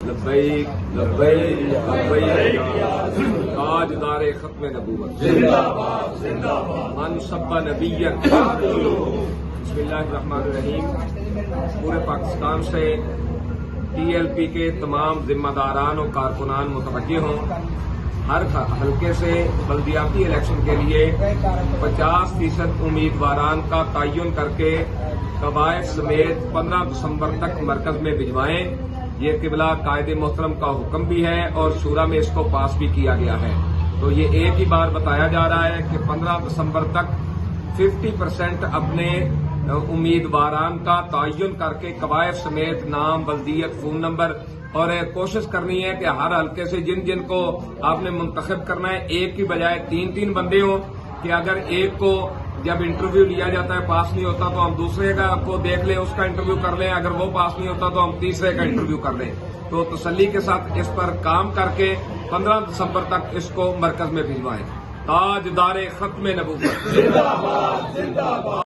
لبیک لبیک لبیک تاجدار ختم نبوت زندہ باد زندہ باد من سب نبیا بسم اللہ الرحمن الرحیم۔ پورے پاکستان سے ٹی ایل پی کے تمام ذمہ داران اور کارکنان متوجہ ہوں، ہر حلقے سے بلدیاتی الیکشن کے لیے 50% امیدواران کا تعین کر کے قبائل سمیت 15 دسمبر تک مرکز میں بھجوائیں۔ یہ قبلہ قائد محترم کا حکم بھی ہے اور شورا میں اس کو پاس بھی کیا گیا ہے۔ تو یہ ایک ہی بار بتایا جا رہا ہے کہ 15 دسمبر تک 50% اپنے امیدواران کا تعین کر کے قبائل سمیت نام، بلدیت، فون نمبر، اور کوشش کرنی ہے کہ ہر حلقے سے جن جن کو آپ نے منتخب کرنا ہے ایک کی بجائے 3 بندے ہوں، کہ اگر ایک کو جب انٹرویو لیا جاتا ہے پاس نہیں ہوتا تو ہم دوسرے کا کو دیکھ لیں، اس کا انٹرویو کر لیں، اگر وہ پاس نہیں ہوتا تو ہم تیسرے کا انٹرویو کر لیں۔ تو تسلی کے ساتھ اس پر کام کر کے 15 دسمبر تک اس کو مرکز میں بھجوائیں۔ تاجدار ختم نبوت زندہ باد زندہ باد۔